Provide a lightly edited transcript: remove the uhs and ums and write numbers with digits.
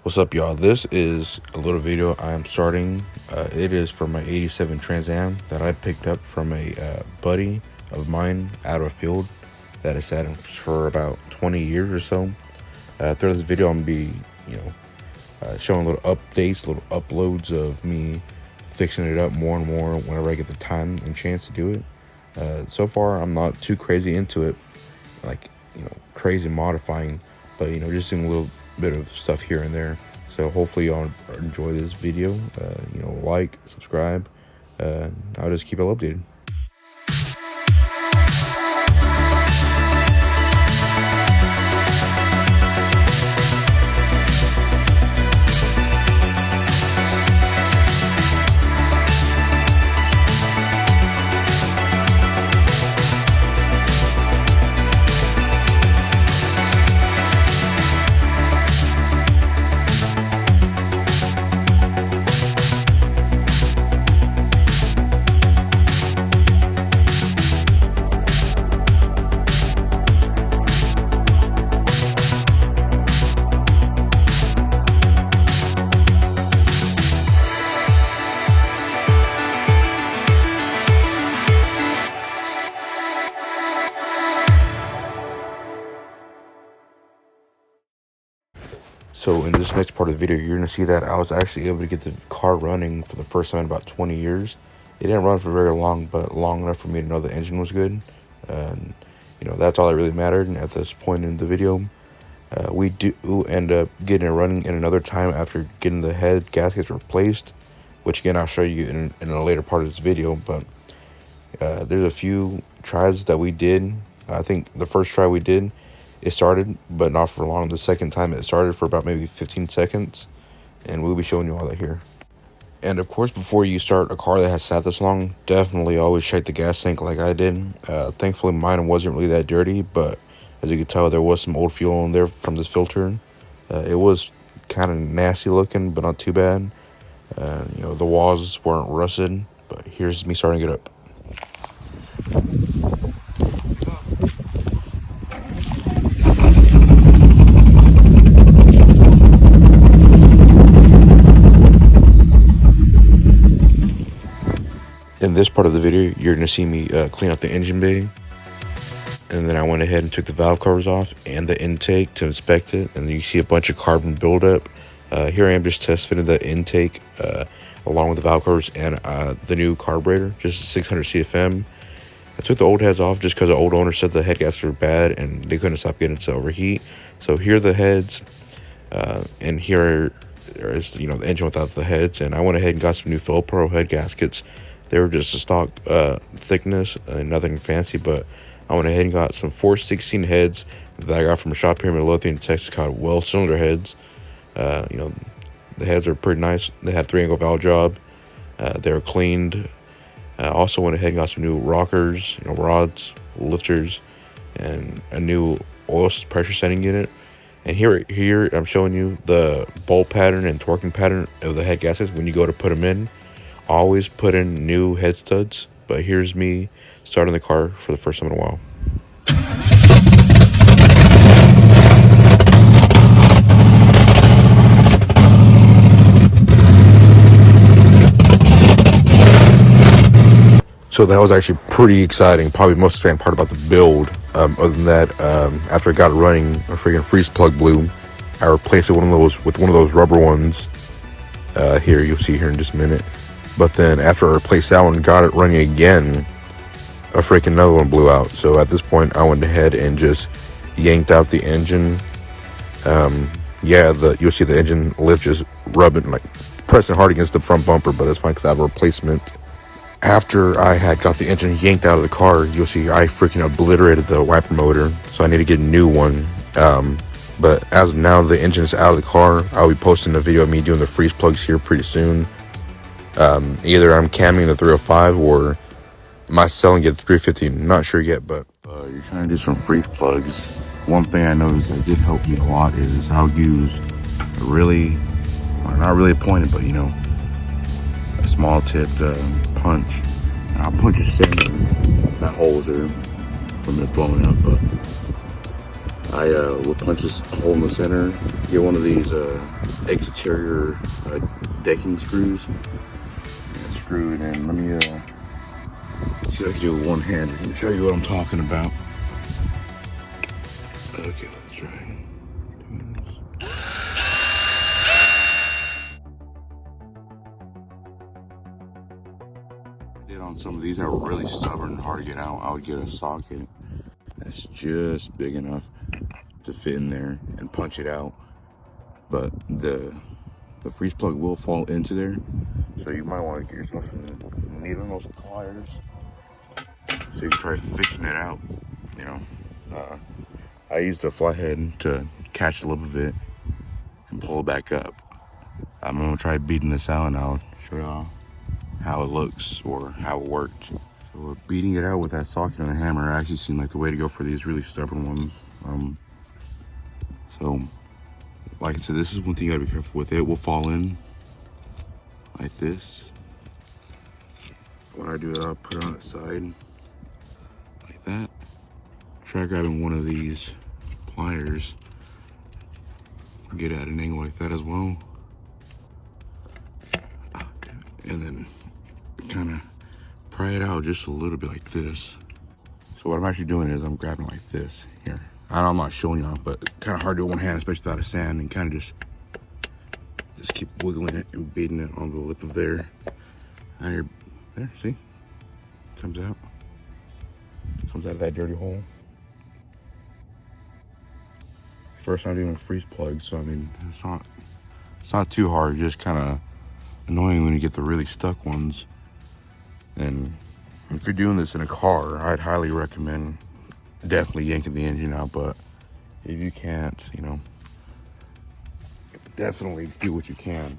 What's up, y'all? This is a little video I'm starting. It is for my 87 Trans Am that I picked up from a buddy of mine out of a field that has sat in for about 20 years or so. Throughout this video, I'm gonna be, showing little updates, little uploads of me fixing it up more and more whenever I get the time and chance to do it. So far, I'm not too crazy into it, like crazy modifying, but just doing a little bit of stuff here and there. So hopefully y'all enjoy this video. Like, subscribe. I'll just keep it updated. So in this next part of the video, you're going to see that I was actually able to get the car running for the first time in about 20 years. It didn't run for very long, but long enough for me to know the engine was good. And, that's all that really mattered. And at this point in the video, we do end up getting it running in another time after getting the head gaskets replaced, which again, I'll show you in a later part of this video. But there's a few tries that we did. I think the first try we did, it started, but not for long. The second time it started for about maybe 15 seconds, and we'll be showing you all that here. And of course, before you start a car that has sat this long, definitely always check the gas tank like I did. Thankfully, mine wasn't really that dirty, but as you can tell, there was some old fuel in there from this filter. It was kind of nasty looking, but not too bad. The walls weren't rusted, but here's me starting it up. In this part of the video, you're going to see me clean out the engine bay. And then I went ahead and took the valve covers off and the intake to inspect it. And you see a bunch of carbon buildup. Here I am just test fitting the intake along with the valve covers and the new carburetor, just 600 CFM. I took the old heads off just because the old owner said the head gaskets were bad and they couldn't stop getting it to overheat. So here are the heads, and here is the engine without the heads. And I went ahead and got some new Pro head gaskets. They were just a stock thickness, nothing fancy, but I went ahead and got some 416 heads that I got from a shop here in Midlothian, Texas called Well Cylinder Heads. The heads are pretty nice. They had 3-angle valve job. They were cleaned. I also went ahead and got some new rockers, rods, lifters, and a new oil pressure setting unit. And here I'm showing you the bolt pattern and torquing pattern of the head gaskets when you go to put them in. Always put in new head studs, but here's me starting the car for the first time in a while. So that was actually pretty exciting. Probably the most exciting part about the build. Other than that, after I got it running, a freaking freeze plug blew. I replaced it with one of those rubber ones. Here, you'll see here in just a minute. But then after I replaced that one, got it running again, a freaking another one blew out. So at this point, I went ahead and just yanked out the engine. You'll see the engine lift just rubbing, like pressing hard against the front bumper, but that's fine because I have a replacement. After I had got the engine yanked out of the car, you'll see I freaking obliterated the wiper motor. So I need to get a new one. But as of now, the engine is out of the car. I'll be posting a video of me doing the freeze plugs here pretty soon. Either I'm camming the 305 or am I selling it the 350? Not sure yet, but you're trying to do some freeze plugs. One thing I noticed that did help me a lot is I'll use not really pointed, but a small tipped punch, and I'll punch a center that holes there from it blowing up. But I will punch this hole in the center, get one of these exterior decking screws, and screw it in. Let me see if I can do it with one hand and show you what I'm talking about. Okay, let's try it. On some of these that were really stubborn and hard to get out, I would get a socket that's just big enough to fit in there and punch it out. But the freeze plug will fall into there, so you might want to get yourself some needle nose pliers so you can try fishing it out. You know, I used a flathead to catch a little bit of it and pull it back up. I'm gonna try beating this out and I'll show y'all how it looks or how it worked. So beating it out with that socket and the hammer actually seemed like the way to go for these really stubborn ones. So like I said, this is one thing you gotta be careful with. It will fall in like this. What I do is I'll put it on its side like that. Try grabbing one of these pliers, get at an angle like that as well. And then kind of pry it out just a little bit like this. So what I'm actually doing is I'm grabbing like this here. I'm not showing y'all, but kind of hard to do with one hand, especially without a sand, and kind of just keep wiggling it and beating it on the lip of there. And here, there, see? Comes out of that dirty hole. First I'm doing a freeze plug, so I mean, it's not too hard, just kind of annoying when you get the really stuck ones. And if you're doing this in a car, I'd highly recommend definitely yanking the engine out. But if you can't, you know, definitely do what you can.